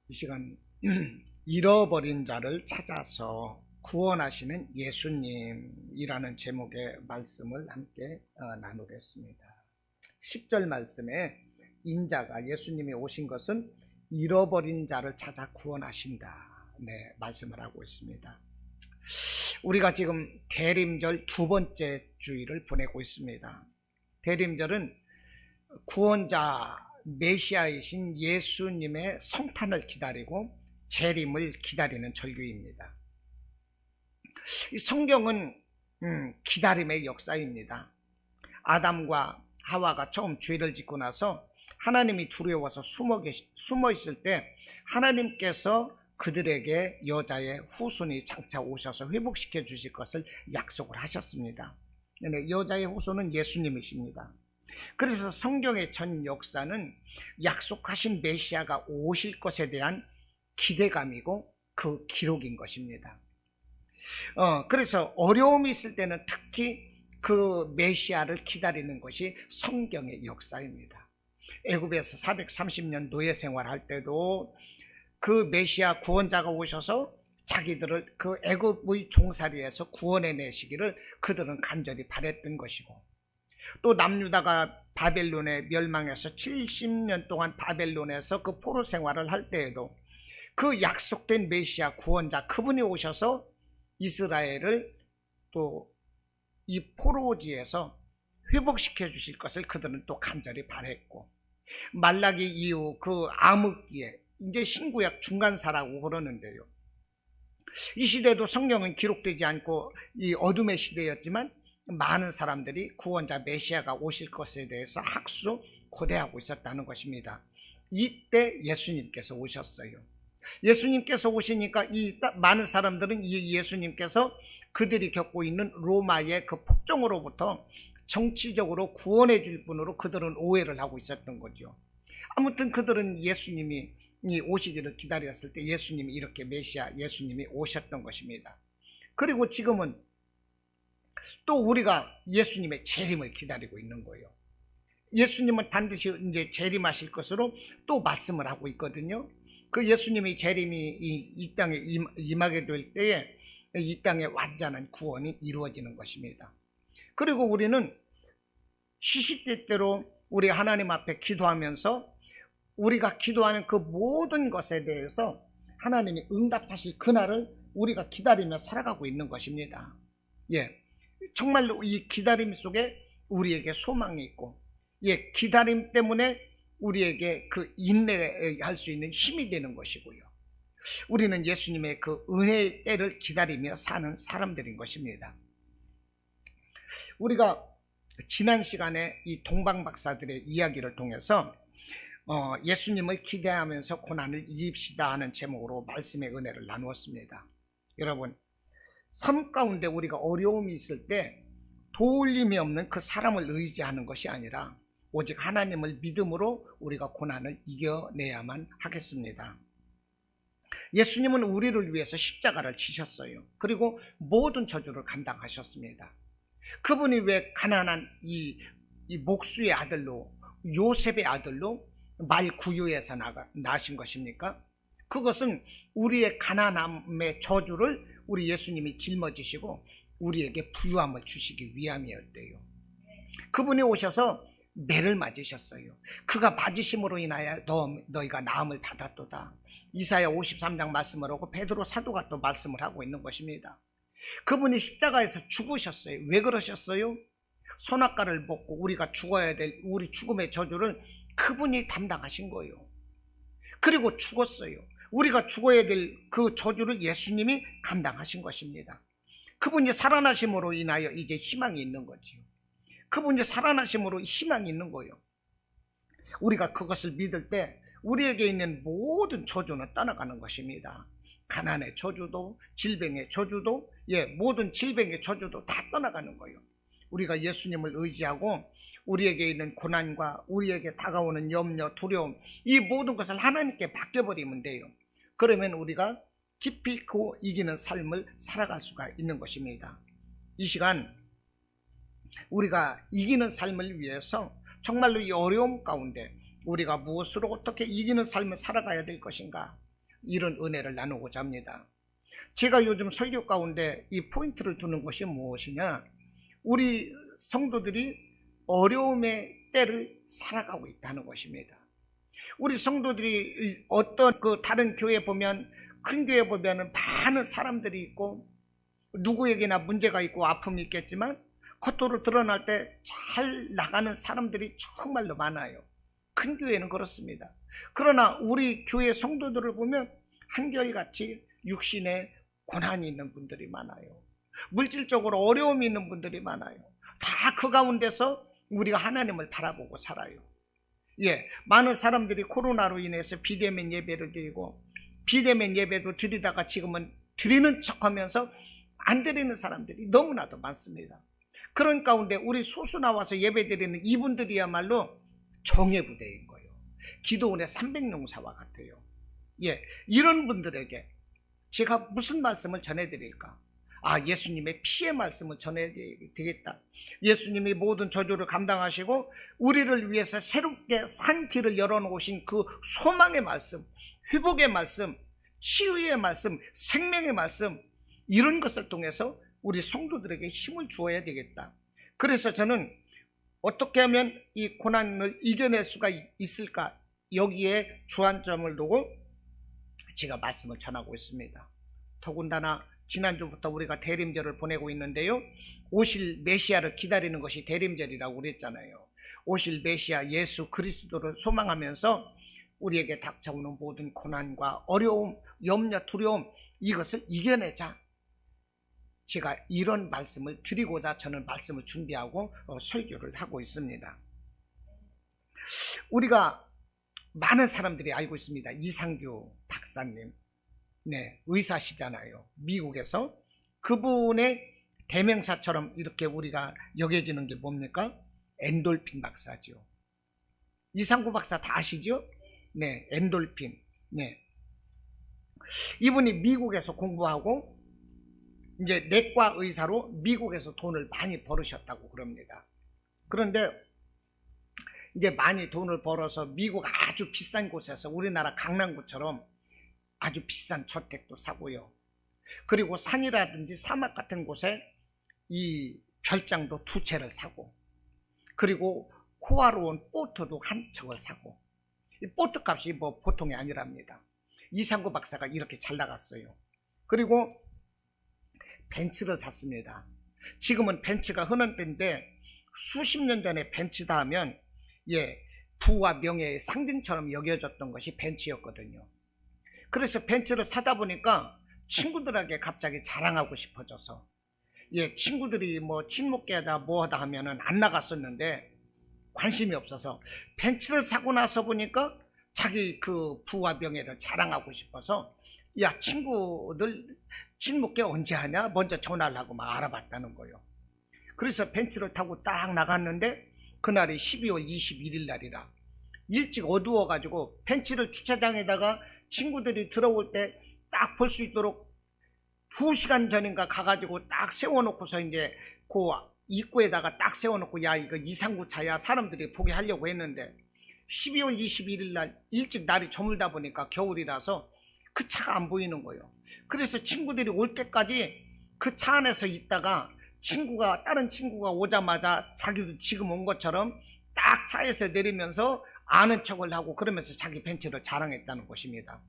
이 시간 잃어버린 자를 찾아서 구원하시는 예수님이라는 제목의 말씀을 함께 나누겠습니다. 10절 말씀에 인자가 예수님이 오신 것은 잃어버린 자를 찾아 구원하신다. 말씀을 하고 있습니다. 우리가 지금 대림절 두 번째 주일을 보내고 있습니다. 대림절은 구원자 메시아이신 예수님의 성탄을 기다리고 재림을 기다리는 절기입니다. 이 성경은 기다림의 역사입니다. 아담과 하와가 처음 죄를 짓고 나서 하나님이 두려워서 숨어 있을 때 하나님께서 그들에게 여자의 후손이 장차 오셔서 회복시켜 주실 것을 약속을 하셨습니다. 여자의 후손은 예수님이십니다. 그래서 성경의 전 역사는 약속하신 메시아가 오실 것에 대한 기대감이고 그 기록인 것입니다. 그래서 어려움이 있을 때는 특히 그 메시아를 기다리는 것이 성경의 역사입니다. 애굽에서 430년 노예 생활할 때도 그 메시아 구원자가 오셔서 자기들을 그 애굽의 종살이에서 구원해 내시기를 그들은 간절히 바랬던 것이고, 또 남유다가 바벨론에 멸망해서 70년 동안 바벨론에서 그 포로 생활을 할 때에도 그 약속된 메시아 구원자 그분이 오셔서 이스라엘을 또 이 포로지에서 회복시켜 주실 것을 그들은 또 간절히 바랬고, 말라기 이후 그 암흑기에 이제 신구약 중간사라고 그러는데요, 이 시대도 성경은 기록되지 않고 이 어둠의 시대였지만 많은 사람들이 구원자 메시아가 오실 것에 대해서 학수 고대하고 있었다는 것입니다. 이때 예수님께서 오셨어요. 예수님께서 오시니까 이 많은 사람들은 이 예수님께서 그들이 겪고 있는 로마의 그 폭정으로부터 정치적으로 구원해 줄 분으로 그들은 오해를 하고 있었던 거죠. 아무튼 그들은 예수님이 오시기를 기다렸을 때 예수님이 이렇게 메시아 예수님이 오셨던 것입니다. 그리고 지금은 또 우리가 예수님의 재림을 기다리고 있는 거예요. 예수님은 반드시 이제 재림하실 것으로 또 말씀을 하고 있거든요. 그 예수님의 재림이 이 땅에 임하게 될 때에 이 땅의 완전한 구원이 이루어지는 것입니다. 그리고 우리는 시시때때로 우리 하나님 앞에 기도하면서 우리가 기도하는 그 모든 것에 대해서 하나님이 응답하실 그날을 우리가 기다리며 살아가고 있는 것입니다. 정말로 이 기다림 속에 우리에게 소망이 있고, 기다림 때문에 우리에게 그 인내할 수 있는 힘이 되는 것이고요. 우리는 예수님의 그 은혜의 때를 기다리며 사는 사람들인 것입니다. 우리가 지난 시간에 이 동방박사들의 이야기를 통해서 예수님을 기대하면서 고난을 이깁시다 하는 제목으로 말씀의 은혜를 나누었습니다. 여러분, 삶 가운데 우리가 어려움이 있을 때 도울림이 없는 그 사람을 의지하는 것이 아니라 오직 하나님을 믿음으로 우리가 고난을 이겨내야만 하겠습니다. 예수님은 우리를 위해서 십자가를 지셨어요. 그리고 모든 저주를 감당하셨습니다. 그분이 왜 가난한 이 목수의 아들로, 요셉의 아들로 말구유에서 나신 것입니까? 그것은 우리의 가난함의 저주를 우리 예수님이 짊어지시고 우리에게 부유함을 주시기 위함이었대요. 그분이 오셔서 매를 맞으셨어요. 그가 맞으심으로 인하여 너희가 나음을 받았도다. 이사야 53장 말씀을 하고 베드로 사도가 또 말씀을 하고 있는 것입니다. 그분이 십자가에서 죽으셨어요. 왜 그러셨어요? 선악과를 먹고 우리가 죽어야 될 우리 죽음의 저주를 그분이 담당하신 거예요. 그리고 죽었어요. 우리가 죽어야 될 그 저주를 예수님이 감당하신 것입니다. 그분이 살아나심으로 인하여 이제 희망이 있는 거지요. 그분이 살아나심으로 희망이 있는 거예요. 우리가 그것을 믿을 때 우리에게 있는 모든 저주는 떠나가는 것입니다. 가난의 저주도, 질병의 저주도, 모든 질병의 저주도 다 떠나가는 거예요. 우리가 예수님을 의지하고 우리에게 있는 고난과 우리에게 다가오는 염려, 두려움, 이 모든 것을 하나님께 맡겨버리면 돼요. 그러면 우리가 기필코 이기는 삶을 살아갈 수가 있는 것입니다. 이 시간 우리가 이기는 삶을 위해서 정말로 이 어려움 가운데 우리가 무엇으로 어떻게 이기는 삶을 살아가야 될 것인가, 이런 은혜를 나누고자 합니다. 제가 요즘 설교 가운데 이 포인트를 두는 것이 무엇이냐, 우리 성도들이 어려움의 때를 살아가고 있다는 것입니다. 우리 성도들이 어떤 다른 교회 보면, 큰 교회 보면 많은 사람들이 있고 누구에게나 문제가 있고 아픔이 있겠지만 겉으로 드러날 때 잘 나가는 사람들이 정말로 많아요. 큰 교회는 그렇습니다. 그러나 우리 교회 성도들을 보면 한결같이 육신에 고난이 있는 분들이 많아요. 물질적으로 어려움이 있는 분들이 많아요. 다 그 가운데서 우리가 하나님을 바라보고 살아요. 많은 사람들이 코로나로 인해서 비대면 예배를 드리고, 비대면 예배도 드리다가 지금은 드리는 척하면서 안 드리는 사람들이 너무나도 많습니다. 그런 가운데 우리 소수 나와서 예배 드리는 이분들이야말로 정예부대인 거예요. 기도원의 300용사와 같아요. 이런 분들에게 제가 무슨 말씀을 전해드릴까? 예수님의 피의 말씀을 전해드리겠다. 예수님이 모든 저주를 감당하시고 우리를 위해서 새롭게 산 길을 열어놓으신 그 소망의 말씀, 회복의 말씀, 치유의 말씀, 생명의 말씀, 이런 것을 통해서 우리 성도들에게 힘을 주어야 되겠다. 그래서 저는 어떻게 하면 이 고난을 이겨낼 수가 있을까, 여기에 주안점을 두고 제가 말씀을 전하고 있습니다. 더군다나 지난주부터 우리가 대림절을 보내고 있는데요, 오실 메시아를 기다리는 것이 대림절이라고 그랬잖아요. 오실 메시아 예수 그리스도를 소망하면서 우리에게 닥쳐오는 모든 고난과 어려움, 염려, 두려움, 이것을 이겨내자. 제가 이런 말씀을 드리고자 저는 말씀을 준비하고 설교를 하고 있습니다. 우리가 많은 사람들이 알고 있습니다. 이상규 박사님, 의사시잖아요. 미국에서. 그분의 대명사처럼 이렇게 우리가 여겨지는 게 뭡니까? 엔돌핀 박사죠. 이상구 박사 다 아시죠? 엔돌핀. 이분이 미국에서 공부하고 이제 내과 의사로 미국에서 돈을 많이 벌으셨다고 그럽니다. 그런데 이제 많이 돈을 벌어서 미국 아주 비싼 곳에서 우리나라 강남구처럼 아주 비싼 저택도 사고요. 그리고 산이라든지 사막 같은 곳에 이 별장도 2채를 사고, 그리고 호화로운 보트도 1척을 사고, 이 보트 값이 뭐 보통이 아니랍니다. 이상구 박사가 이렇게 잘 나갔어요. 그리고 벤츠를 샀습니다. 지금은 벤츠가 흔한 때인데 수십 년 전에 벤츠다 하면 부와 명예의 상징처럼 여겨졌던 것이 벤츠였거든요. 그래서 벤츠를 사다 보니까 친구들에게 갑자기 자랑하고 싶어져서 친구들이 뭐 친목계 하다 뭐 하다 하면은 안 나갔었는데 관심이 없어서 벤츠를 사고 나서 보니까 자기 그 부와 명예를 자랑하고 싶어서 친구들 친목계 언제 하냐 먼저 전화를 하고 막 알아봤다는 거예요. 그래서 벤츠를 타고 딱 나갔는데 그날이 12월 21일 날이라 일찍 어두워 가지고 벤츠를 주차장에다가 친구들이 들어올 때 딱 볼 수 있도록 2시간 전인가 가가지고 딱 세워놓고서 이제 그 입구에다가 딱 세워놓고 이거 이상구 차야 사람들이 보게 하려고 했는데 12월 21일 날 일찍 날이 저물다 보니까 겨울이라서 그 차가 안 보이는 거예요. 그래서 친구들이 올 때까지 그 차 안에서 있다가 다른 친구가 오자마자 자기도 지금 온 것처럼 딱 차에서 내리면서 아는 척을 하고 그러면서 자기 벤츠를 자랑했다는 것입니다.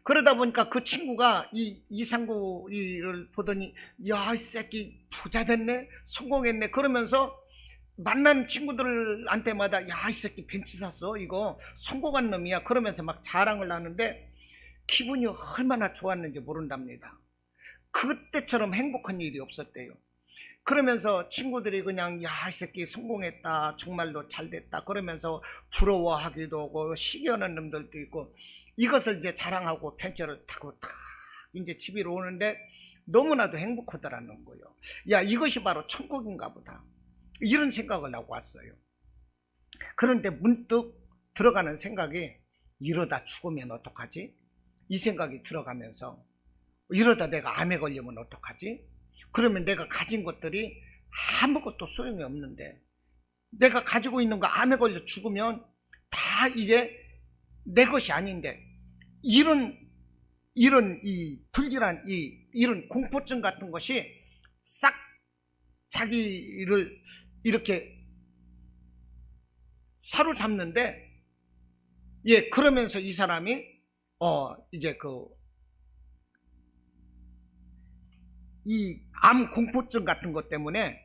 그러다 보니까 그 친구가 이 이상구를 보더니 이 새끼 부자 됐네, 성공했네, 그러면서 만난 친구들한테마다 이 새끼 벤츠 샀어, 이거 성공한 놈이야, 그러면서 막 자랑을 하는데 기분이 얼마나 좋았는지 모른답니다. 그때처럼 행복한 일이 없었대요. 그러면서 친구들이 그냥 이 새끼 성공했다, 정말로 잘됐다, 그러면서 부러워하기도 하고 시기하는 놈들도 있고, 이것을 이제 자랑하고 벤츠를 타고 탁 이제 집으로 오는데 너무나도 행복하더라는 거예요. 이것이 바로 천국인가 보다, 이런 생각을 하고 왔어요. 그런데 문득 들어가는 생각이 이러다 죽으면 어떡하지? 이 생각이 들어가면서 이러다 내가 암에 걸리면 어떡하지? 그러면 내가 가진 것들이 아무것도 소용이 없는데 내가 가지고 있는 거 암에 걸려 죽으면 다 이게 내 것이 아닌데, 이런 이 불길한 이런 공포증 같은 것이 싹 자기를 이렇게 사로잡는데, 예, 그러면서 이 사람이 이제 이 암 공포증 같은 것 때문에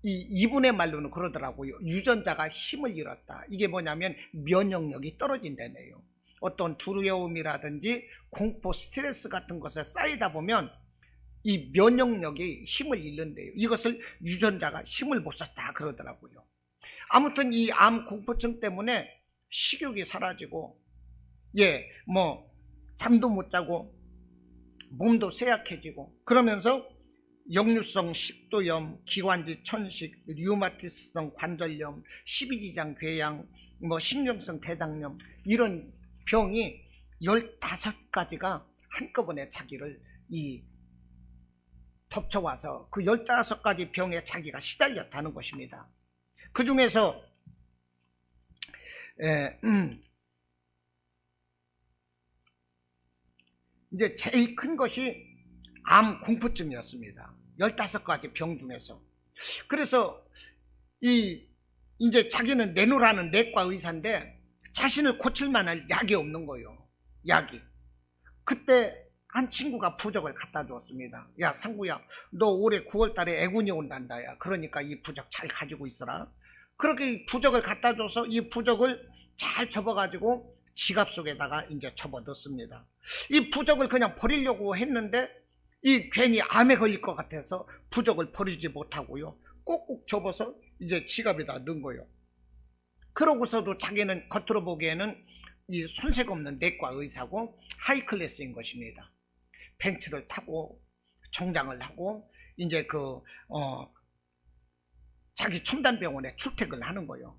이분의 말로는 그러더라고요. 유전자가 힘을 잃었다. 이게 뭐냐면 면역력이 떨어진다네요. 어떤 두려움이라든지 공포, 스트레스 같은 것에 쌓이다 보면 이 면역력이 힘을 잃는데요. 이것을 유전자가 힘을 못 썼다 그러더라고요. 아무튼 이 암 공포증 때문에 식욕이 사라지고, 예, 잠도 못 자고 몸도 쇠약해지고, 그러면서 역류성 식도염, 기관지 천식, 류마티스성 관절염, 십이지장 궤양, 신경성 대장염, 이런 병이 15가지가 한꺼번에 자기를 덮쳐와서 그 15가지 병에 자기가 시달렸다는 것입니다. 그 중에서 이제 제일 큰 것이 암 공포증이었습니다. 15가지 병 중에서. 그래서 이제 자기는 내노라는 내과 의사인데 자신을 고칠 만한 약이 없는 거예요. 약이. 그때 한 친구가 부적을 갖다 주었습니다. 야, 상구야, 너 올해 9월 달에 애군이 온단다. 야, 그러니까 이 부적 잘 가지고 있어라. 그렇게 부적을 갖다 줘서 이 부적을 잘 접어가지고 지갑 속에다가 이제 접어 넣습니다. 이 부적을 그냥 버리려고 했는데 괜히 암에 걸릴 것 같아서 부적을 버리지 못하고요, 꼭꼭 접어서 이제 지갑에다 넣은 거예요. 그러고서도 자기는 겉으로 보기에는 이 손색 없는 내과 의사고 하이클래스인 것입니다. 벤츠를 타고 정장을 하고 이제 자기 첨단병원에 출퇴근을 하는 거예요.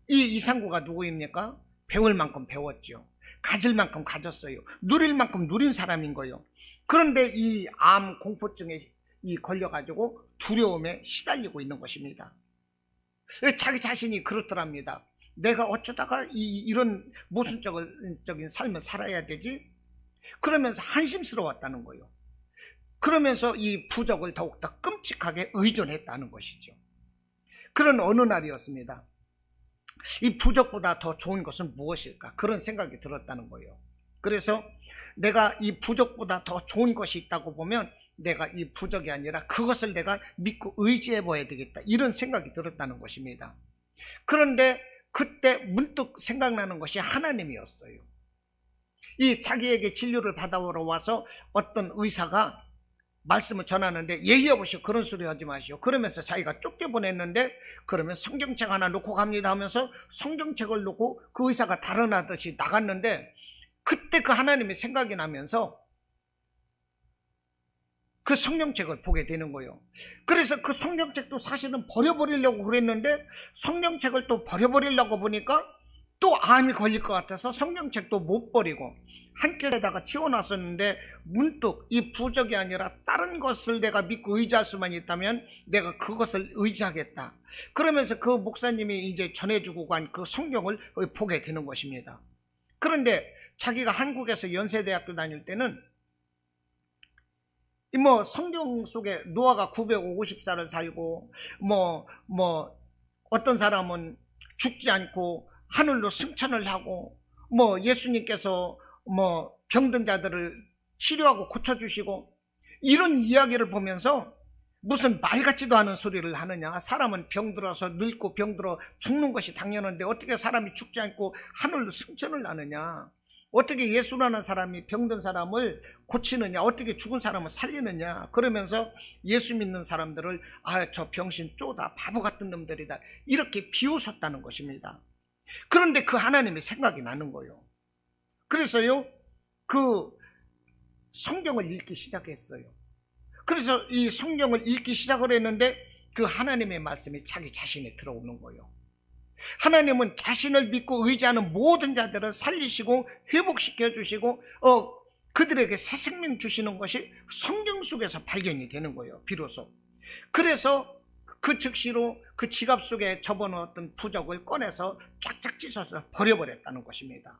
이 이상구가 누구입니까? 배울 만큼 배웠죠. 가질 만큼 가졌어요. 누릴 만큼 누린 사람인 거예요. 그런데 이 암 공포증에 걸려가지고 두려움에 시달리고 있는 것입니다. 자기 자신이 그렇더랍니다. 내가 어쩌다가 이런 모순적인 삶을 살아야 되지? 그러면서 한심스러웠다는 거예요. 그러면서 이 부적을 더욱더 끔찍하게 의존했다는 것이죠. 그런 어느 날이었습니다. 이 부적보다 더 좋은 것은 무엇일까? 그런 생각이 들었다는 거예요. 그래서 내가 이 부적보다 더 좋은 것이 있다고 보면 내가 이 부적이 아니라 그것을 내가 믿고 의지해 봐야 되겠다, 이런 생각이 들었다는 것입니다. 그런데 그때 문득 생각나는 것이 하나님이었어요. 이 자기에게 진료를 받아오러 와서 어떤 의사가 말씀을 전하는데, 예의 여보시오, 그런 소리 하지 마시오. 그러면서 자기가 쫓겨보냈는데, 그러면 성경책 하나 놓고 갑니다 하면서 성경책을 놓고 그 의사가 달아나듯이 나갔는데, 그때 그 하나님이 생각이 나면서 그 성경책을 보게 되는 거예요. 그래서 그 성경책도 사실은 버려버리려고 그랬는데, 성경책을 또 버려버리려고 보니까 또 암이 걸릴 것 같아서 성경책도 못 버리고 한켠에다가 치워놨었는데, 문득 이 부적이 아니라 다른 것을 내가 믿고 의지할 수만 있다면 내가 그것을 의지하겠다. 그러면서 그 목사님이 이제 전해주고 간 그 성경을 보게 되는 것입니다. 그런데 자기가 한국에서 연세대학교 다닐 때는 성경 속에 노아가 950살을 살고 어떤 사람은 죽지 않고 하늘로 승천을 하고 예수님께서 병든 자들을 치료하고 고쳐주시고, 이런 이야기를 보면서 무슨 말 같지도 않은 소리를 하느냐. 사람은 병들어서 늙고 병들어 죽는 것이 당연한데 어떻게 사람이 죽지 않고 하늘로 승천을 하느냐. 어떻게 예수라는 사람이 병든 사람을 고치느냐, 어떻게 죽은 사람을 살리느냐. 그러면서 예수 믿는 사람들을 저 병신 쪼다, 바보 같은 놈들이다, 이렇게 비웃었다는 것입니다. 그런데 그 하나님이 생각이 나는 거예요. 그래서요, 그 성경을 읽기 시작했어요. 그래서 이 성경을 읽기 시작을 했는데 그 하나님의 말씀이 자기 자신에 들어오는 거예요. 하나님은 자신을 믿고 의지하는 모든 자들을 살리시고 회복시켜 주시고 그들에게 새 생명 주시는 것이 성경 속에서 발견이 되는 거예요, 비로소. 그래서 그 즉시로 그 지갑 속에 접어넣었던 부적을 꺼내서 쫙쫙 찢어서 버려버렸다는 것입니다.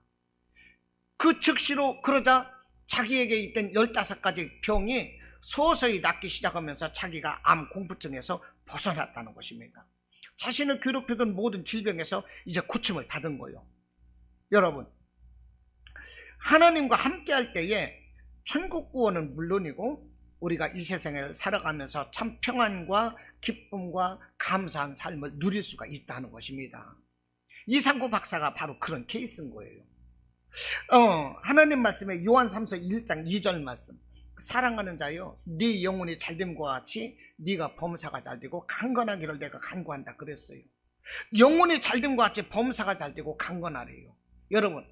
그 즉시로 그러자 자기에게 있던 15가지 병이 서서히 낫기 시작하면서 자기가 암 공부증에서 벗어났다는 것입니다. 자신을 괴롭히던 모든 질병에서 이제 고침을 받은 거예요. 여러분, 하나님과 함께 할 때에 천국 구원은 물론이고 우리가 이 세상을 살아가면서 참 평안과 기쁨과 감사한 삶을 누릴 수가 있다는 것입니다. 이상구 박사가 바로 그런 케이스인 거예요. 하나님 말씀에 요한 3서 1장 2절 말씀, 사랑하는 자여 네 영혼이 잘됨과 같이 네가 범사가 잘되고 강건하기를 내가 간구한다 그랬어요. 영혼이 잘됨과 같이 범사가 잘되고 강건하래요. 여러분,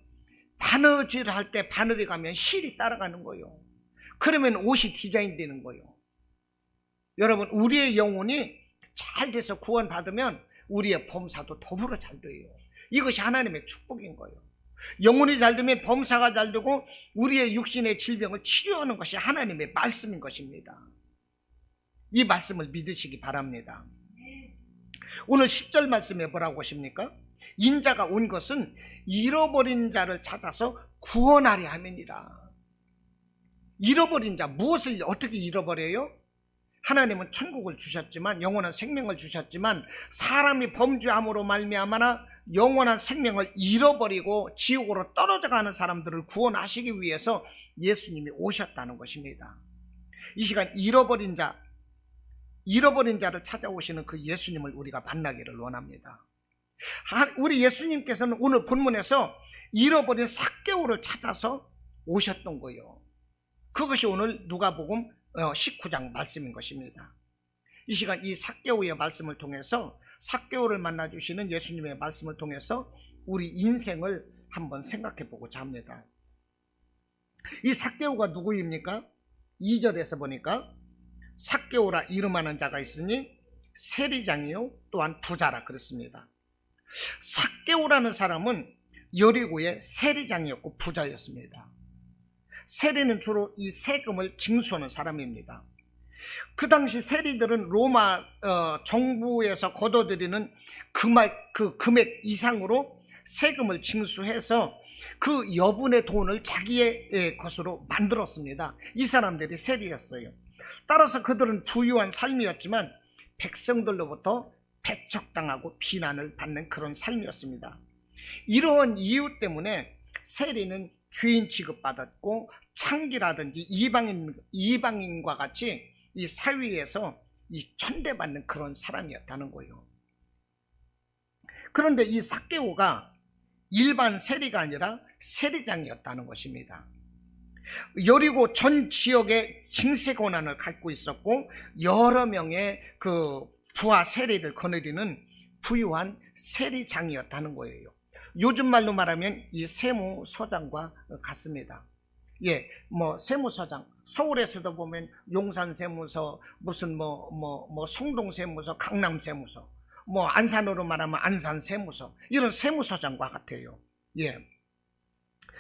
바느질 할 때 바늘이 가면 실이 따라가는 거예요. 그러면 옷이 디자인 되는 거예요. 여러분, 우리의 영혼이 잘 돼서 구원받으면 우리의 범사도 더불어 잘 돼요. 이것이 하나님의 축복인 거예요. 영혼이 잘 되면 범사가 잘 되고 우리의 육신의 질병을 치료하는 것이 하나님의 말씀인 것입니다. 이 말씀을 믿으시기 바랍니다. 오늘 10절 말씀에 뭐라고 하십니까? 인자가 온 것은 잃어버린 자를 찾아서 구원하려 함이니라. 잃어버린 자, 무엇을 어떻게 잃어버려요? 하나님은 천국을 주셨지만, 영원한 생명을 주셨지만 사람이 범죄함으로 말미암아 영원한 생명을 잃어버리고 지옥으로 떨어져가는 사람들을 구원하시기 위해서 예수님이 오셨다는 것입니다. 이 시간 잃어버린 자를 찾아오시는 그 예수님을 우리가 만나기를 원합니다. 우리 예수님께서는 오늘 본문에서 잃어버린 삭개오를 찾아서 오셨던 거예요. 그것이 오늘 누가복음 19장 말씀인 것입니다. 이 시간 이 삭개오의 말씀을 통해서, 삭개오를 만나주시는 예수님의 말씀을 통해서 우리 인생을 한번 생각해 보고자 합니다. 이 삭개오가 누구입니까? 2절에서 보니까 삭개오라 이름하는 자가 있으니 세리장이요 또한 부자라 그랬습니다. 삭개오라는 사람은 여리고의 세리장이었고 부자였습니다. 세리는 주로 이 세금을 징수하는 사람입니다. 그 당시 세리들은 로마 정부에서 걷어들이는 그 금액 이상으로 세금을 징수해서 그 여분의 돈을 자기의 것으로 만들었습니다. 이 사람들이 세리였어요. 따라서 그들은 부유한 삶이었지만 백성들로부터 배척당하고 비난을 받는 그런 삶이었습니다. 이러한 이유 때문에 세리는 죄인 취급받았고 창기라든지 이방인과 같이 이 사회에서 이 천대받는 그런 사람이었다는 거예요. 그런데 이 삭개오가 일반 세리가 아니라 세리장이었다는 것입니다. 여리고 전 지역에 징세 권한을 갖고 있었고 여러 명의 그 부하 세리를 거느리는 부유한 세리장이었다는 거예요. 요즘 말로 말하면 이 세무서장과 같습니다. 예, 세무서장, 서울에서도 보면 용산세무서, 무슨 성동세무서, 강남세무서, 안산으로 말하면 안산세무서, 이런 세무서장과 같아요. 예.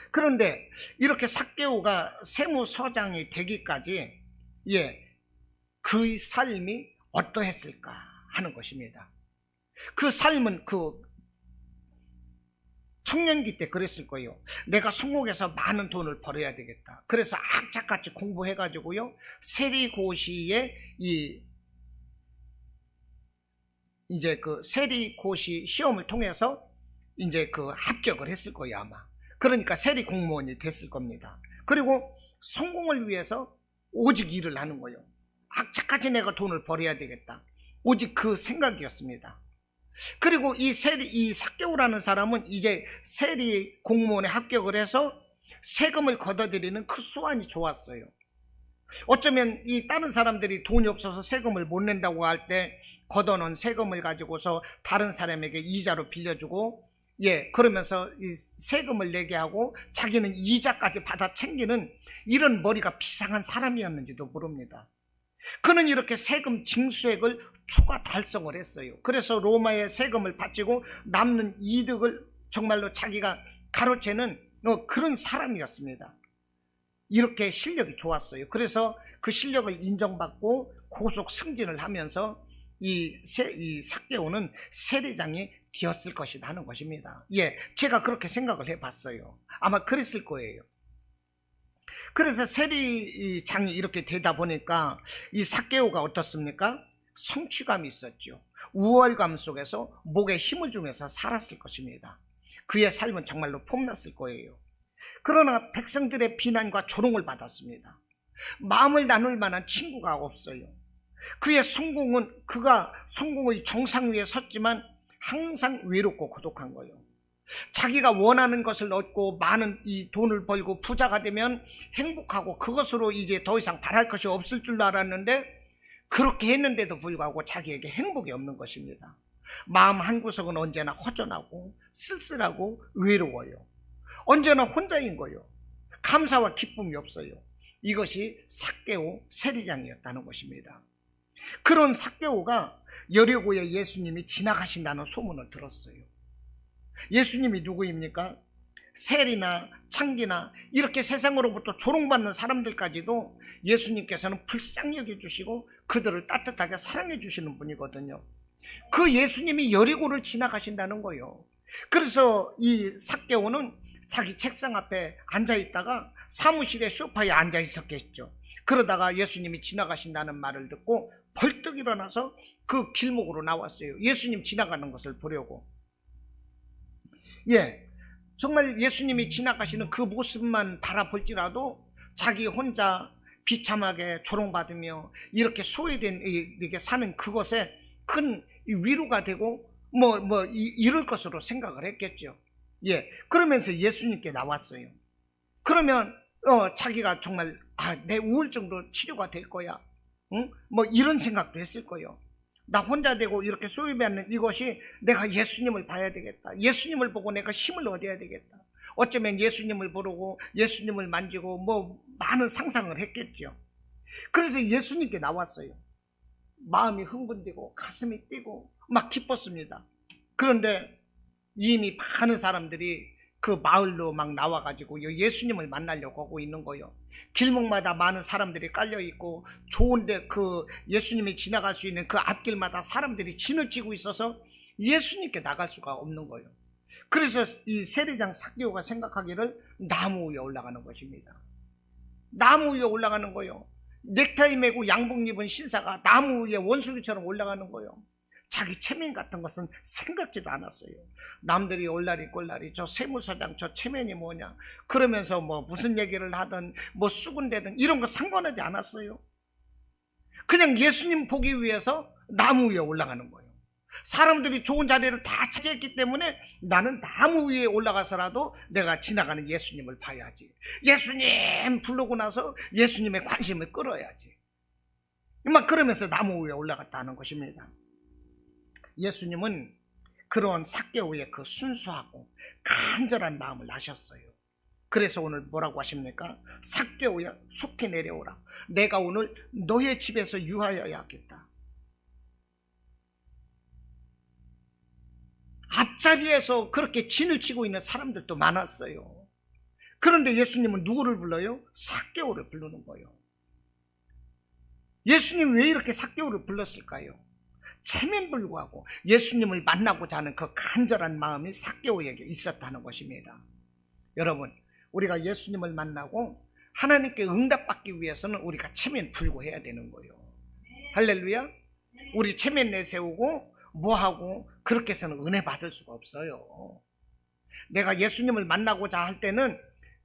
그런데 이렇게 삭개오가 세무서장이 되기까지, 예, 그의 삶이 어떠했을까 하는 것입니다. 그 삶은 청년기 때 그랬을 거예요. 내가 성공해서 많은 돈을 벌어야 되겠다. 그래서 악착같이 공부해가지고요, 세리고시에 이제 그 세리고시 시험을 통해서 이제 그 합격을 했을 거예요, 아마. 그러니까 세리 공무원이 됐을 겁니다. 그리고 성공을 위해서 오직 일을 하는 거예요. 악착같이 내가 돈을 벌어야 되겠다. 오직 그 생각이었습니다. 그리고 이 삭개오라는 사람은 이제 세리 공무원에 합격을 해서 세금을 걷어들이는 그 수완이 좋았어요. 어쩌면 이 다른 사람들이 돈이 없어서 세금을 못 낸다고 할 때 걷어놓은 세금을 가지고서 다른 사람에게 이자로 빌려주고, 예, 그러면서 이 세금을 내게 하고 자기는 이자까지 받아 챙기는 이런 머리가 비상한 사람이었는지도 모릅니다. 그는 이렇게 세금 징수액을 초과 달성을 했어요. 그래서 로마의 세금을 바치고 남는 이득을 정말로 자기가 가로채는 그런 사람이었습니다. 이렇게 실력이 좋았어요. 그래서 그 실력을 인정받고 고속 승진을 하면서 이 삭개오는 세리장이 되었을 것이다 하는 것입니다. 예, 제가 그렇게 생각을 해봤어요. 아마 그랬을 거예요. 그래서 세리장이 이렇게 되다 보니까 이 삭개오가 어떻습니까? 성취감이 있었죠. 우월감 속에서 목에 힘을 주면서 살았을 것입니다. 그의 삶은 정말로 폼났을 거예요. 그러나 백성들의 비난과 조롱을 받았습니다. 마음을 나눌 만한 친구가 없어요. 그의 성공은 그가 성공의 정상 위에 섰지만 항상 외롭고 고독한 거예요. 자기가 원하는 것을 얻고 많은 이 돈을 벌고 부자가 되면 행복하고 그것으로 이제 더 이상 바랄 것이 없을 줄 알았는데 그렇게 했는데도 불구하고 자기에게 행복이 없는 것입니다. 마음 한구석은 언제나 허전하고 쓸쓸하고 외로워요. 언제나 혼자인 거예요. 감사와 기쁨이 없어요. 이것이 삭개오 세리장이었다는 것입니다. 그런 삭개오가 여리고에 예수님이 지나가신다는 소문을 들었어요. 예수님이 누구입니까? 세리나 창기나 이렇게 세상으로부터 조롱받는 사람들까지도 예수님께서는 불쌍히 여겨주시고 그들을 따뜻하게 사랑해 주시는 분이거든요. 그 예수님이 여리고를 지나가신다는 거예요. 그래서 이 삭개오는 자기 책상 앞에 앉아있다가 사무실의 소파에 앉아있었겠죠. 그러다가 예수님이 지나가신다는 말을 듣고 벌떡 일어나서 그 길목으로 나왔어요. 예수님 지나가는 것을 보려고. 예, 정말 예수님이 지나가시는 그 모습만 바라볼지라도 자기 혼자 비참하게 조롱받으며 이렇게 소외된 이렇게 사는 그것에 큰 위로가 되고 이럴 것으로 생각을 했겠죠. 예, 그러면서 예수님께 나왔어요. 그러면 자기가 정말 내 우울증도 치료가 될 거야. 응? 이런 생각도 했을 거예요. 나 혼자 되고 이렇게 소외받는 이것이 내가 예수님을 봐야 되겠다. 예수님을 보고 내가 힘을 얻어야 되겠다. 어쩌면 예수님을 보고 예수님을 만지고 많은 상상을 했겠죠. 그래서 예수님께 나왔어요. 마음이 흥분되고 가슴이 뛰고 막 기뻤습니다. 그런데 이미 많은 사람들이 그 마을로 막 나와가지고 예수님을 만나려고 하고 있는 거예요. 길목마다 많은 사람들이 깔려있고 좋은데 그 예수님이 지나갈 수 있는 그 앞길마다 사람들이 진을 치고 있어서 예수님께 나갈 수가 없는 거예요. 그래서 이 세리장 삭개오가 생각하기를 나무 위에 올라가는 것입니다. 나무 위에 올라가는 거예요. 넥타이 메고 양복 입은 신사가 나무 위에 원숭이처럼 올라가는 거예요. 자기 체면 같은 것은 생각지도 않았어요. 남들이 올라리 꼴라리 저 세무서장 저 체면이 뭐냐 그러면서 무슨 얘기를 하든 수군대든 이런 거 상관하지 않았어요. 그냥 예수님 보기 위해서 나무 위에 올라가는 거예요. 사람들이 좋은 자리를 다 차지했기 때문에 나는 나무 위에 올라가서라도 내가 지나가는 예수님을 봐야지. 예수님 부르고 나서 예수님의 관심을 끌어야지. 막 그러면서 나무 위에 올라갔다는 것입니다. 예수님은 그런 삭개오의 그 순수하고 간절한 마음을 아셨어요. 그래서 오늘 뭐라고 하십니까? 삭개오야 속히 내려오라. 내가 오늘 너의 집에서 유하여야 하겠다. 앞자리에서 그렇게 진을 치고 있는 사람들도 많았어요. 그런데 예수님은 누구를 불러요? 삭개오를 부르는 거예요. 예수님 왜 이렇게 삭개오를 불렀을까요? 체면불구하고 예수님을 만나고자 하는 그 간절한 마음이 삭개오에게 있었다는 것입니다. 여러분, 우리가 예수님을 만나고 하나님께 응답받기 위해서는 우리가 체면불구해야 되는 거예요. 할렐루야. 우리 체면 내세우고 뭐하고 그렇게 해서는 은혜 받을 수가 없어요. 내가 예수님을 만나고자 할 때는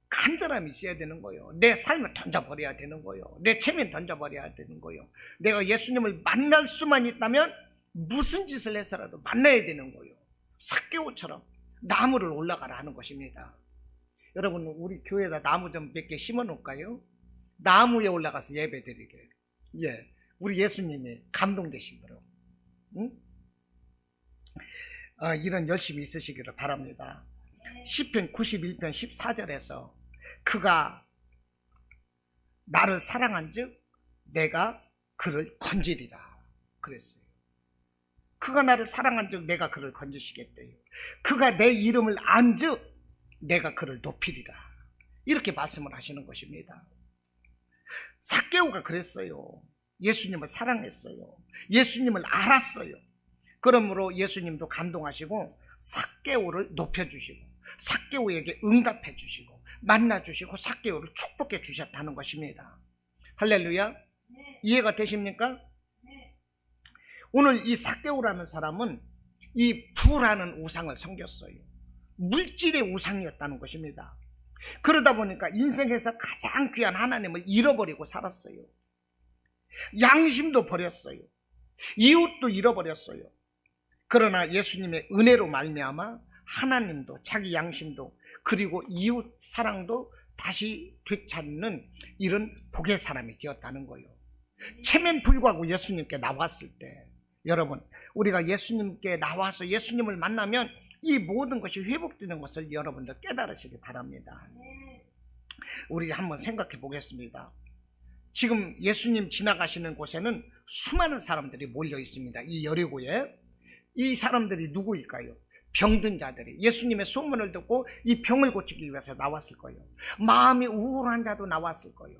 간절함이 있어야 되는 거예요. 내 삶을 던져버려야 되는 거예요. 내 체면 던져버려야 되는 거예요. 내가 예수님을 만날 수만 있다면 무슨 짓을 해서라도 만나야 되는 거예요. 삭개오처럼 나무를 올라가라 하는 것입니다. 여러분, 우리 교회에다 나무 좀 몇 개 심어 놓을까요? 나무에 올라가서 예배 드리게. 예, 우리 예수님이 감동되시도록. 응? 이런 열심히 있으시기를 바랍니다. 시편 91편 14절에서 그가 나를 사랑한 즉 내가 그를 건지리라 그랬어요. 그가 나를 사랑한 즉 내가 그를 건지시겠대요. 그가 내 이름을 안 즉 내가 그를 높이리라 이렇게 말씀을 하시는 것입니다. 삭개오가 그랬어요. 예수님을 사랑했어요. 예수님을 알았어요. 그러므로 예수님도 감동하시고 삭개오를 높여주시고 삭개오에게 응답해 주시고 만나주시고 삭개오를 축복해 주셨다는 것입니다. 할렐루야. 이해가 되십니까? 오늘 이 삭개오라는 사람은 이 부라는 우상을 섬겼어요. 물질의 우상이었다는 것입니다. 그러다 보니까 인생에서 가장 귀한 하나님을 잃어버리고 살았어요. 양심도 버렸어요. 이웃도 잃어버렸어요. 그러나 예수님의 은혜로 말미암아 하나님도 자기 양심도 그리고 이웃 사랑도 다시 되찾는 이런 복의 사람이 되었다는 거예요. 체면 불구하고 예수님께 나왔을 때 여러분, 우리가 예수님께 나와서 예수님을 만나면 이 모든 것이 회복되는 것을 여러분들 깨달으시기 바랍니다. 우리 한번 생각해 보겠습니다. 지금 예수님 지나가시는 곳에는 수많은 사람들이 몰려 있습니다. 이 여리고에. 이 사람들이 누구일까요? 병든 자들이 예수님의 소문을 듣고 이 병을 고치기 위해서 나왔을 거예요. 마음이 우울한 자도 나왔을 거예요.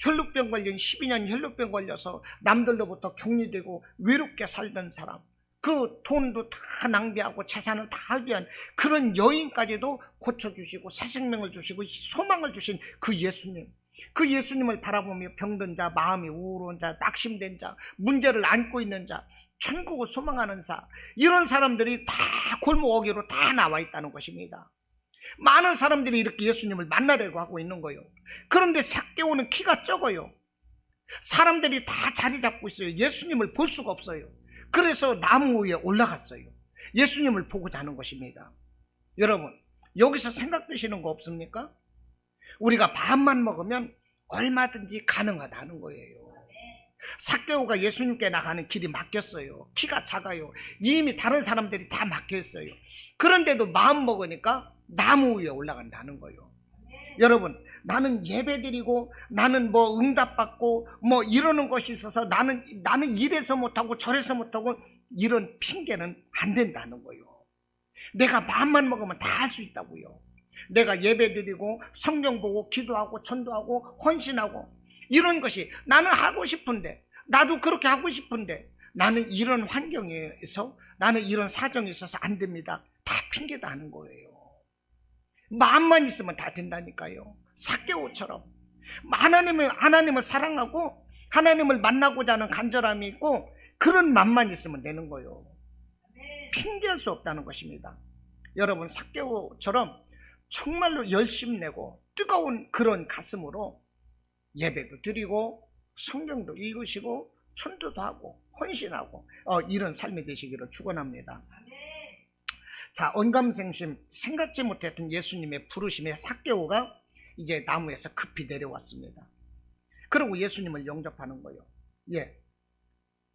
혈루병 걸린 12년 혈루병 걸려서 남들로부터 격리되고 외롭게 살던 사람, 그 돈도 다 낭비하고 재산을 다 할비한 그런 여인까지도 고쳐주시고 새 생명을 주시고 소망을 주신 그 예수님, 그 예수님을 바라보며 병든 자, 마음이 우울한 자, 낙심된 자, 문제를 안고 있는 자, 천국을 소망하는 자, 이런 사람들이 다 골목 어귀로 다 나와 있다는 것입니다. 많은 사람들이 이렇게 예수님을 만나려고 하고 있는 거예요. 그런데 삭개오는 키가 적어요. 사람들이 다 자리 잡고 있어요. 예수님을 볼 수가 없어요. 그래서 나무 위에 올라갔어요. 예수님을 보고자 하는 것입니다. 여러분, 여기서 생각되시는 거 없습니까? 우리가 밥만 먹으면 얼마든지 가능하다는 거예요. 삭개오가 예수님께 나가는 길이 막혔어요. 키가 작아요. 이미 다른 사람들이 다 막혀있어요. 그런데도 마음 먹으니까 나무 위에 올라간다는 거예요. 여러분, 나는 예배드리고 나는 뭐 응답받고 뭐 이러는 것이 있어서 나는 이래서 못하고 저래서 못하고 이런 핑계는 안 된다는 거예요. 내가 마음만 먹으면 다 할 수 있다고요. 내가 예배드리고 성경 보고 기도하고 전도하고 헌신하고 이런 것이 나는 하고 싶은데, 나도 그렇게 하고 싶은데 나는 이런 환경에서, 나는 이런 사정이 있어서 안 됩니다. 다 핑계다 하는 거예요. 마음만 있으면 다 된다니까요. 삭개오처럼 하나님을 사랑하고 하나님을 만나고자 하는 간절함이 있고 그런 마음만 있으면 되는 거예요. 핑계할 수 없다는 것입니다. 여러분, 삭개오처럼 정말로 열심 내고 뜨거운 그런 가슴으로 예배도 드리고 성경도 읽으시고 천도도 하고 헌신하고 이런 삶이 되시기를 축원합니다. 자, 언감생심, 생각지 못했던 예수님의 부르심에 삭개오가 이제 나무에서 급히 내려왔습니다. 그리고 예수님을 영접하는 거예요. 예,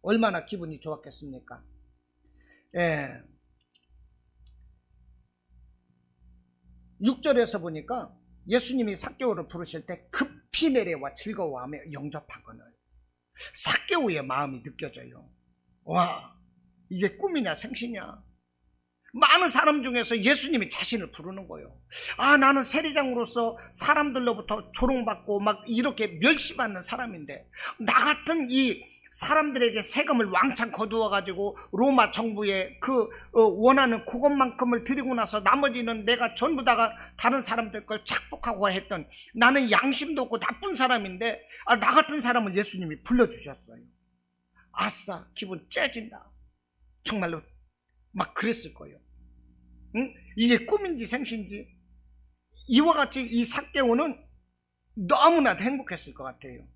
얼마나 기분이 좋았겠습니까? 예. 6절에서 보니까 예수님이 삭개오를 부르실 때 급히 내려와 즐거워하며 영접하거늘. 삭개오의 마음이 느껴져요. 와, 이게 꿈이냐 생시냐. 많은 사람 중에서 예수님이 자신을 부르는 거예요. 아, 나는 세리장으로서 사람들로부터 조롱받고 막 이렇게 멸시받는 사람인데 나 같은 이 사람들에게 세금을 왕창 거두어가지고 로마 정부에 원하는 그것만큼을 드리고 나서 나머지는 내가 전부 다가 다른 사람들 걸 착복하고 했던, 나는 양심도 없고 나쁜 사람인데 나 같은 사람을 예수님이 불러주셨어요. 아싸, 기분 째진다. 정말로 막 그랬을 거예요. 응? 이게 꿈인지 생신지 이와 같이 이 삭개오는 너무나도 행복했을 것 같아요.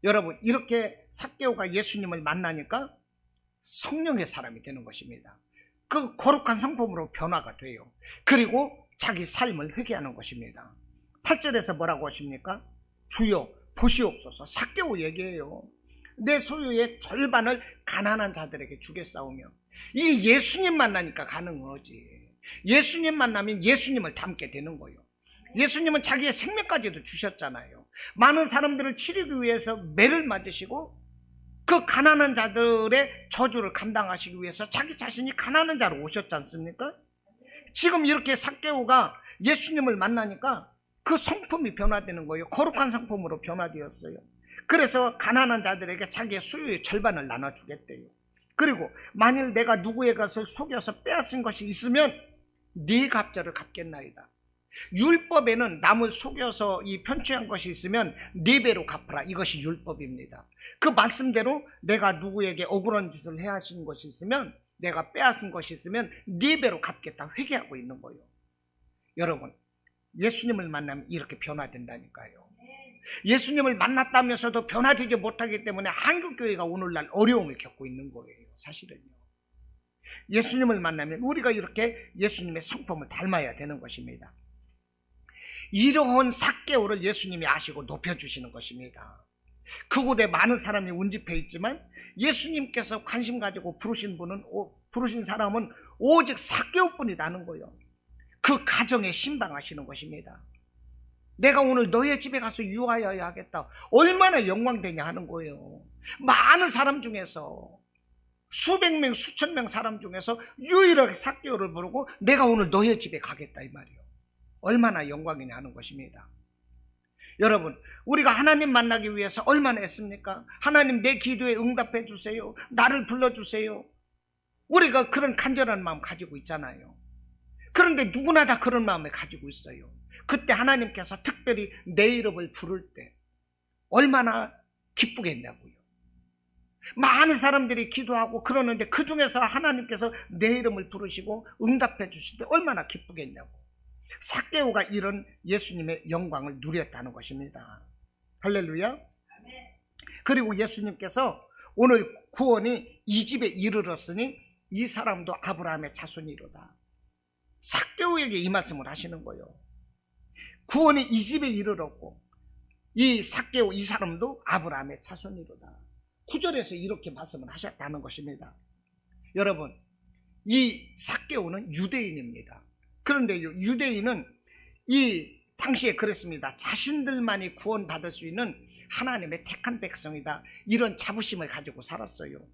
여러분, 이렇게 삭개오가 예수님을 만나니까 성령의 사람이 되는 것입니다. 그 거룩한 성품으로 변화가 돼요. 그리고 자기 삶을 회개하는 것입니다. 8절에서 뭐라고 하십니까? 주여 보시옵소서. 삭개오 얘기해요. 내 소유의 절반을 가난한 자들에게 주겠사오며. 이 예수님 만나니까 가능하지. 예수님 만나면 예수님을 닮게 되는 거예요. 예수님은 자기의 생명까지도 주셨잖아요. 많은 사람들을 치료하기 위해서 매를 맞으시고 그 가난한 자들의 저주를 감당하시기 위해서 자기 자신이 가난한 자로 오셨지 않습니까? 지금 이렇게 삭개오가 예수님을 만나니까 그 성품이 변화되는 거예요. 거룩한 성품으로 변화되었어요. 그래서 가난한 자들에게 자기의 수요의 절반을 나눠주겠대요. 그리고 만일 내가 누구의 것을 속여서 빼앗은 것이 있으면 네 갑절을 갚겠나이다. 율법에는 남을 속여서 이 편취한 것이 있으면 네 배로 갚아라. 이것이 율법입니다. 그 말씀대로 내가 누구에게 억울한 짓을 해야 하신 것이 있으면, 내가 빼앗은 것이 있으면 네 배로 갚겠다 회개하고 있는 거예요. 여러분, 예수님을 만나면 이렇게 변화된다니까요. 예수님을 만났다면서도 변화되지 못하기 때문에 한국교회가 오늘날 어려움을 겪고 있는 거예요. 사실은요. 예수님을 만나면 우리가 이렇게 예수님의 성품을 닮아야 되는 것입니다. 이러한 삭개오를 예수님이 아시고 높여주시는 것입니다. 그곳에 많은 사람이 운집해 있지만 예수님께서 관심 가지고 부르신 사람은 오직 삭개오뿐이라는 거예요. 그 가정에 신방하시는 것입니다. 내가 오늘 너의 집에 가서 유하여야 하겠다. 얼마나 영광되냐 하는 거예요. 많은 사람 중에서, 수백 명, 수천 명 사람 중에서 유일하게 삭개오를 부르고 내가 오늘 너의 집에 가겠다 이 말이에요. 얼마나 영광이냐 하는 것입니다. 여러분, 우리가 하나님 만나기 위해서 얼마나 했습니까? 하나님, 내 기도에 응답해 주세요. 나를 불러주세요. 우리가 그런 간절한 마음 가지고 있잖아요. 그런데 누구나 다 그런 마음을 가지고 있어요. 그때 하나님께서 특별히 내 이름을 부를 때 얼마나 기쁘겠냐고요. 많은 사람들이 기도하고 그러는데 그 중에서 하나님께서 내 이름을 부르시고 응답해 주실 때 얼마나 기쁘겠냐고. 삭개오가 이런 예수님의 영광을 누렸다는 것입니다. 할렐루야. 그리고 예수님께서 오늘 구원이 이 집에 이르렀으니 이 사람도 아브라함의 자손이로다. 삭개오에게 이 말씀을 하시는 거예요. 구원이 이 집에 이르렀고 이 삭개오 이 사람도 아브라함의 자손이로다. 9절에서 이렇게 말씀을 하셨다는 것입니다. 여러분, 이 삭개오는 유대인입니다. 그런데 유대인은 이 당시에 그랬습니다. 자신들만이 구원받을 수 있는 하나님의 택한 백성이다. 이런 자부심을 가지고 살았어요.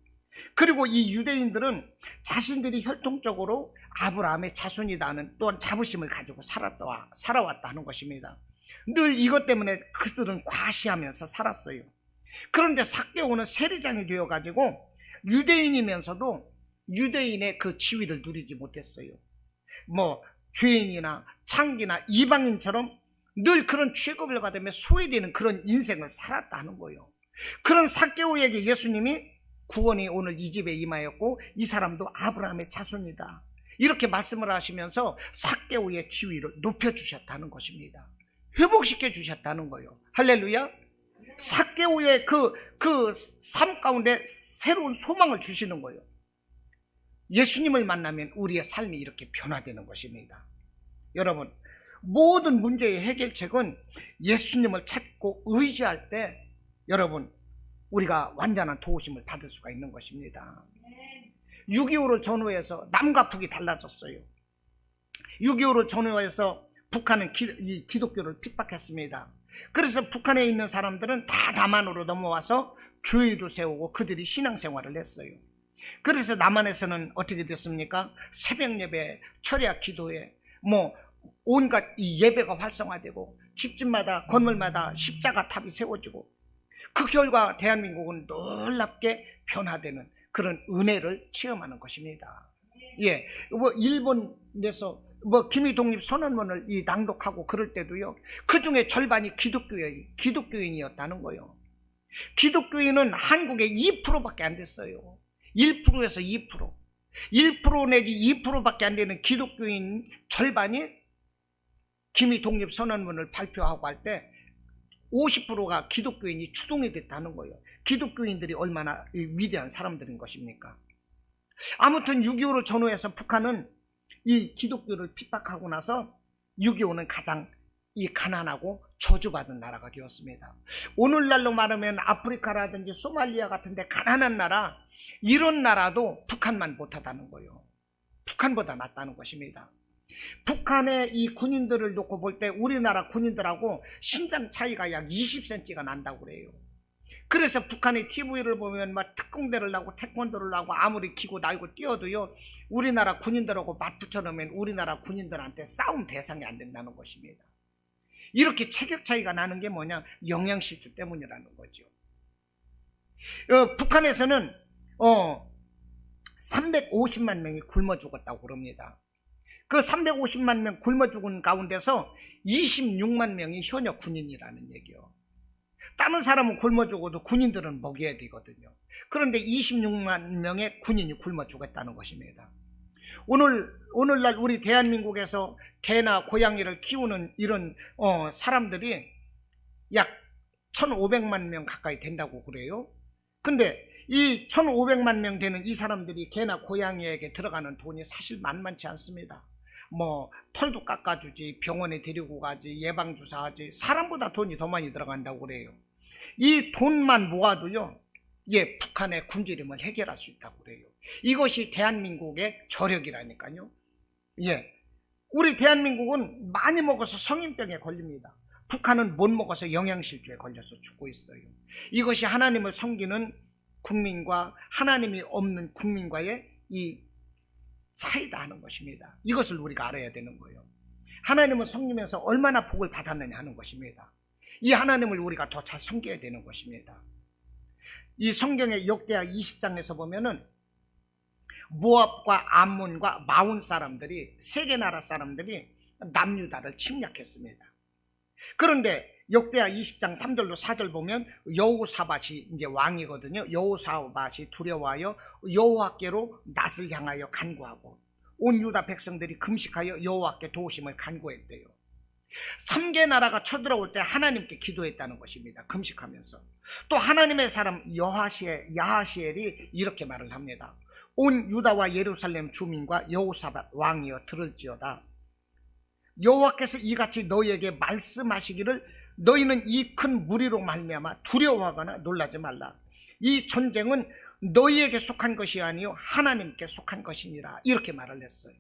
그리고 이 유대인들은 자신들이 혈통적으로 아브라함의 자손이다는 또한 자부심을 가지고 살아왔다 하는 것입니다. 늘 이것 때문에 그들은 과시하면서 살았어요. 그런데 삭개오는 세리장이 되어가지고 유대인이면서도 유대인의 그 지위를 누리지 못했어요. 죄인이나 창기나 이방인처럼 늘 그런 취급을 받으며 소외되는 그런 인생을 살았다 하는 거예요. 그런 삭개오에게 예수님이 구원이 오늘 이 집에 임하였고 이 사람도 아브라함의 자손이다. 이렇게 말씀을 하시면서 삭개오의 지위를 높여주셨다는 것입니다. 회복시켜 주셨다는 거예요. 할렐루야. 삭개오의 그 삶 가운데 새로운 소망을 주시는 거예요. 예수님을 만나면 우리의 삶이 이렇게 변화되는 것입니다. 여러분, 모든 문제의 해결책은 예수님을 찾고 의지할 때 여러분, 우리가 완전한 도우심을 받을 수가 있는 것입니다. 6.25를 전후해서 남과 북이 달라졌어요. 6.25를 전후해서 북한은 이 기독교를 핍박했습니다. 그래서 북한에 있는 사람들은 다 남한으로 넘어와서 교회도 세우고 그들이 신앙생활을 했어요. 그래서 남한에서는 어떻게 됐습니까? 새벽 예배, 철야 기도회, 온갖 이 예배가 활성화되고 집집마다 건물마다 십자가 탑이 세워지고 그 결과 대한민국은 놀랍게 변화되는 그런 은혜를 체험하는 것입니다. 예, 일본에서 김이 독립 선언문을 낭독하고 그럴 때도요, 그 중에 절반이 기독교인이었다는 거예요. 기독교인은 한국에 2%밖에 안 됐어요. 1%에서 2%. 1% 내지 2%밖에 안 되는 기독교인 절반이 김이 독립 선언문을 발표하고 할 때 50%가 기독교인이 추동이 됐다는 거예요. 기독교인들이 얼마나 위대한 사람들인 것입니까? 아무튼 6.25를 전후해서 북한은 이 기독교를 핍박하고 나서 6.25는 가장 가난하고 저주받은 나라가 되었습니다. 오늘날로 말하면 아프리카라든지 소말리아 같은 데 가난한 나라, 이런 나라도 북한만 못하다는 거예요. 북한보다 낫다는 것입니다. 북한의 이 군인들을 놓고 볼 때 우리나라 군인들하고 신장 차이가 약 20cm가 난다고 그래요. 그래서 북한의 TV를 보면 특공대를 하고 태권도를 하고 아무리 기고 날고 뛰어도요, 우리나라 군인들하고 맞붙여놓으면 우리나라 군인들한테 싸움 대상이 안 된다는 것입니다. 이렇게 체격 차이가 나는 게 뭐냐? 영양실조 때문이라는 거죠. 북한에서는 350만 명이 굶어 죽었다고 그럽니다. 그 350만 명 굶어 죽은 가운데서 26만 명이 현역 군인이라는 얘기요. 다른 사람은 굶어 죽어도 군인들은 먹여야 되거든요. 그런데 26만 명의 군인이 굶어 죽었다는 것입니다. 오늘날 우리 대한민국에서 개나 고양이를 키우는 이런 사람들이 약 1,500만 명 가까이 된다고 그래요. 근데 이 1,500만 명 되는 이 사람들이 개나 고양이에게 들어가는 돈이 사실 만만치 않습니다. 뭐 털도 깎아주지, 병원에 데리고 가지, 예방주사하지, 사람보다 돈이 더 많이 들어간다고 그래요. 이 돈만 모아도요, 북한의 굶주림을 해결할 수 있다고 그래요. 이것이 대한민국의 저력이라니까요. 우리 대한민국은 많이 먹어서 성인병에 걸립니다. 북한은 못 먹어서 영양실조에 걸려서 죽고 있어요. 이것이 하나님을 섬기는 국민과 하나님이 없는 국민과의 이 차이다 하는 것입니다. 이것을 우리가 알아야 되는 거예요. 하나님을 섬기면서 얼마나 복을 받았느냐 하는 것입니다. 이 하나님을 우리가 더 잘 섬겨야 되는 것입니다. 이 성경의 역대하 20장에서 보면은 모압과 암몬과 마온 사람들이, 세 개 나라 사람들이 남유다를 침략했습니다. 그런데 역대하 20장 3절로 4절 보면 여호사밧이 이제 왕이거든요. 여호사밧이 두려워하여 여호와께로 낯을 향하여 간구하고 온 유다 백성들이 금식하여 여호와께 도우심을 간구했대요. 3개 나라가 쳐들어올 때 하나님께 기도했다는 것입니다. 금식하면서. 또 하나님의 사람 야하시엘이 이렇게 말을 합니다. 온 유다와 예루살렘 주민과 여호사밧 왕이여 들을지어다. 여호와께서 이같이 너희에게 말씀하시기를 너희는 이 큰 무리로 말미암아 두려워하거나 놀라지 말라. 이 전쟁은 너희에게 속한 것이 아니요 하나님께 속한 것이니라. 이렇게 말을 했어요.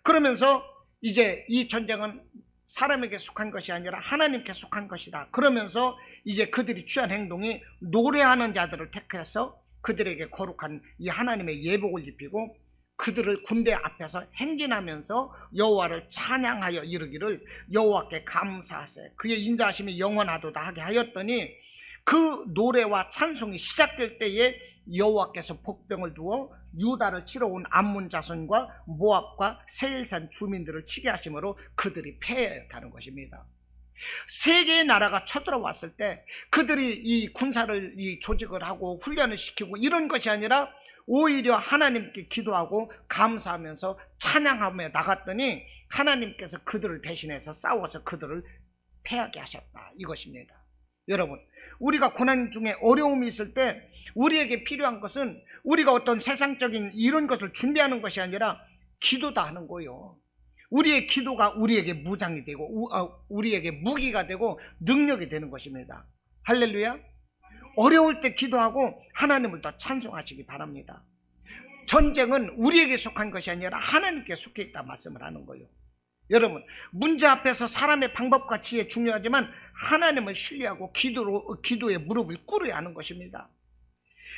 그러면서 이제 이 전쟁은 사람에게 속한 것이 아니라 하나님께 속한 것이다. 그러면서 이제 그들이 취한 행동이 노래하는 자들을 택해서 그들에게 거룩한 이 하나님의 예복을 입히고 그들을 군대 앞에서 행진하면서 여호와를 찬양하여 이르기를 여호와께 감사하세 그의 인자하심이 영원하도다 하게 하였더니 그 노래와 찬송이 시작될 때에 여호와께서 복병을 두어 유다를 치러 온 암몬 자손과 모압과 세일산 주민들을 치게 하심으로 그들이 패했다는 것입니다. 세 개의 나라가 쳐들어왔을 때 그들이 이 군사를 조직을 하고 훈련을 시키고 이런 것이 아니라 오히려 하나님께 기도하고 감사하면서 찬양하며 나갔더니 하나님께서 그들을 대신해서 싸워서 그들을 패하게 하셨다. 이것입니다. 여러분, 우리가 고난 중에 어려움이 있을 때 우리에게 필요한 것은 우리가 어떤 세상적인 이런 것을 준비하는 것이 아니라 기도다 하는 거예요. 우리의 기도가 우리에게 무장이 되고 우리에게 무기가 되고 능력이 되는 것입니다. 할렐루야. 어려울 때 기도하고 하나님을 더 찬송하시기 바랍니다. 전쟁은 우리에게 속한 것이 아니라 하나님께 속해 있다 말씀을 하는 거예요. 여러분, 문제 앞에서 사람의 방법과 지혜 중요하지만 하나님을 신뢰하고 기도에 무릎을 꿇어야 하는 것입니다.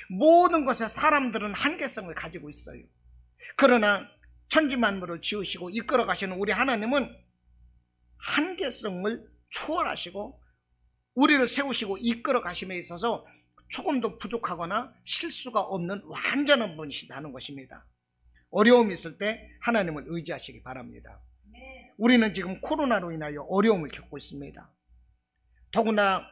모든 것에 사람들은 한계성을 가지고 있어요. 그러나 천지만물을 지으시고 이끌어 가시는 우리 하나님은 한계성을 초월하시고 우리를 세우시고 이끌어 가심에 있어서 조금도 부족하거나 실수가 없는 완전한 분이시다는 것입니다. 어려움이 있을 때 하나님을 의지하시기 바랍니다. 우리는 지금 코로나로 인하여 어려움을 겪고 있습니다. 더구나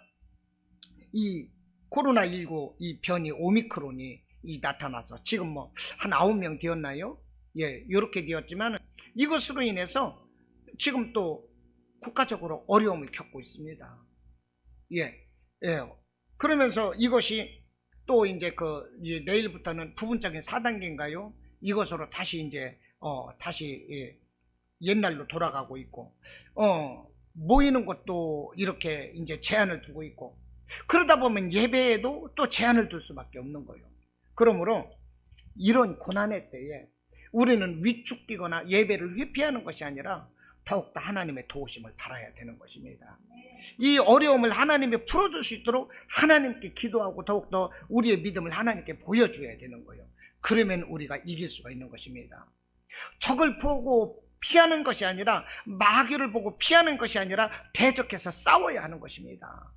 이 코로나19 이 변이 오미크론이 나타나서 지금 뭐 한 9명 되었나요? 이렇게 되었지만 이것으로 인해서 지금 또 국가적으로 어려움을 겪고 있습니다. 그러면서 이것이 또 이제 내일부터는 부분적인 4단계인가요? 이것으로 다시 이제 다시 옛날로 돌아가고 있고 모이는 것도 이렇게 이제 제한을 두고 있고 그러다 보면 예배에도 또 제한을 둘 수밖에 없는 거예요. 그러므로 이런 고난의 때에 우리는 위축되거나 예배를 회피하는 것이 아니라 더욱더 하나님의 도우심을 바라야 되는 것입니다. 이 어려움을 하나님이 풀어줄 수 있도록 하나님께 기도하고 더욱더 우리의 믿음을 하나님께 보여줘야 되는 거예요. 그러면 우리가 이길 수가 있는 것입니다. 적을 보고 피하는 것이 아니라 마귀를 보고 피하는 것이 아니라 대적해서 싸워야 하는 것입니다.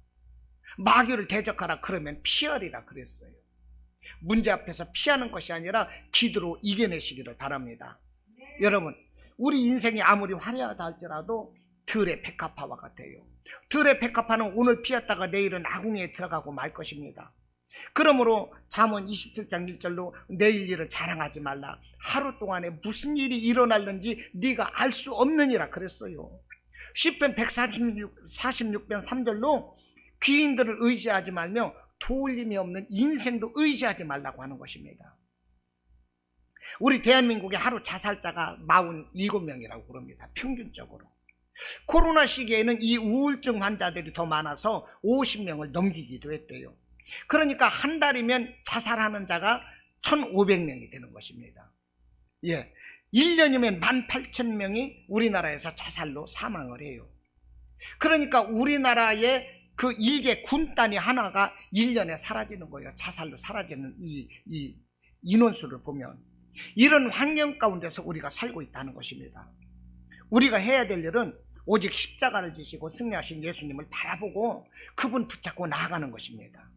마귀를 대적하라 그러면 피하리라 그랬어요. 문제 앞에서 피하는 것이 아니라 기도로 이겨내시기를 바랍니다. 여러분, 우리 인생이 아무리 화려하다 할지라도 들의 백합화와 같아요. 들의 백합화는 오늘 피었다가 내일은 아궁이에 들어가고 말 것입니다. 그러므로 잠언 27장 1절로 내일 일을 자랑하지 말라. 하루 동안에 무슨 일이 일어날는지 네가 알 수 없느니라 그랬어요. 시편 146편 3절로 귀인들을 의지하지 말며 도울림이 없는 인생도 의지하지 말라고 하는 것입니다. 우리 대한민국의 하루 자살자가 47명이라고 그럽니다. 평균적으로. 코로나 시기에는 이 우울증 환자들이 더 많아서 50명을 넘기기도 했대요. 그러니까 한 달이면 자살하는 자가 1,500명이 되는 것입니다. 1년이면 18,000명이 우리나라에서 자살로 사망을 해요. 그러니까 우리나라의 그 일개 군단위 하나가 1년에 사라지는 거예요. 자살로 사라지는 이 인원수를 보면. 이런 환경 가운데서 우리가 살고 있다는 것입니다. 우리가 해야 될 일은 오직 십자가를 지시고 승리하신 예수님을 바라보고 그분 붙잡고 나아가는 것입니다.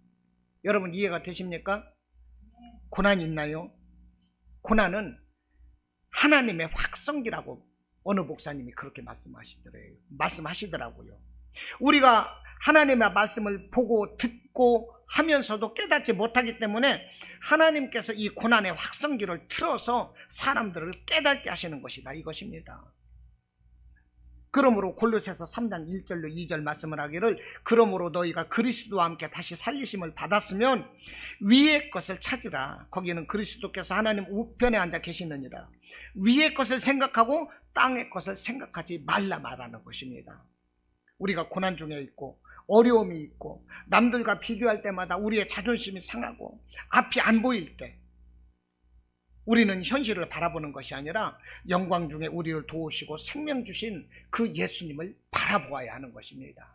여러분 이해가 되십니까? 고난이 있나요? 고난은 하나님의 확성기라고 어느 목사님이 그렇게 말씀하시더라고요. 우리가 하나님의 말씀을 보고 듣고 하면서도 깨닫지 못하기 때문에 하나님께서 이 고난의 확성기를 틀어서 사람들을 깨닫게 하시는 것이다 이것입니다. 그러므로 골로새서 3장 1절로 2절 말씀을 하기를 그러므로 너희가 그리스도와 함께 다시 살리심을 받았으면 위의 것을 찾으라. 거기는 그리스도께서 하나님 우편에 앉아 계시느니라. 위의 것을 생각하고 땅의 것을 생각하지 말라 말하는 것입니다. 우리가 고난 중에 있고 어려움이 있고 남들과 비교할 때마다 우리의 자존심이 상하고 앞이 안 보일 때 우리는 현실을 바라보는 것이 아니라 영광 중에 우리를 도우시고 생명 주신 그 예수님을 바라보아야 하는 것입니다.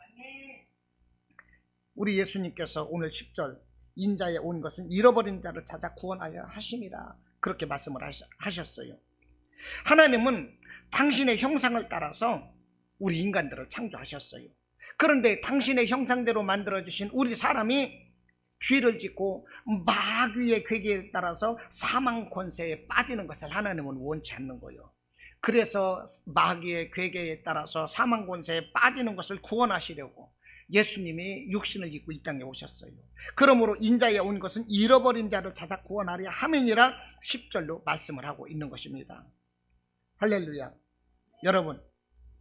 우리 예수님께서 오늘 10절 인자에 온 것은 잃어버린 자를 찾아 구원하여 하심이라 그렇게 말씀을 하셨어요. 하나님은 당신의 형상을 따라서 우리 인간들을 창조하셨어요. 그런데 당신의 형상대로 만들어주신 우리 사람이 죄를 짓고 마귀의 괴계에 따라서 사망 권세에 빠지는 것을 하나님은 원치 않는 거예요. 그래서 마귀의 괴계에 따라서 사망 권세에 빠지는 것을 구원하시려고 예수님이 육신을 입고 이 땅에 오셨어요. 그러므로 인자에 온 것은 잃어버린 자를 찾아 구원하려 함이니라 10절로 말씀을 하고 있는 것입니다. 할렐루야. 여러분,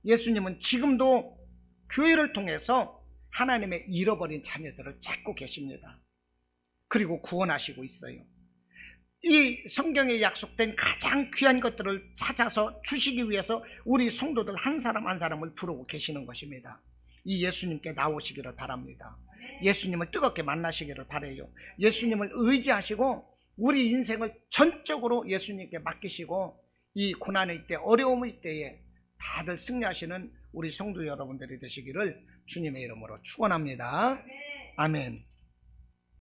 예수님은 지금도 교회를 통해서 하나님의 잃어버린 자녀들을 찾고 계십니다. 그리고 구원하시고 있어요. 이 성경에 약속된 가장 귀한 것들을 찾아서 주시기 위해서 우리 성도들 한 사람 한 사람을 부르고 계시는 것입니다. 이 예수님께 나오시기를 바랍니다. 예수님을 뜨겁게 만나시기를 바라요. 예수님을 의지하시고 우리 인생을 전적으로 예수님께 맡기시고 이 고난의 때 어려움의 때에 다들 승리하시는 우리 성도 여러분들이 되시기를 주님의 이름으로 축원합니다. 아멘.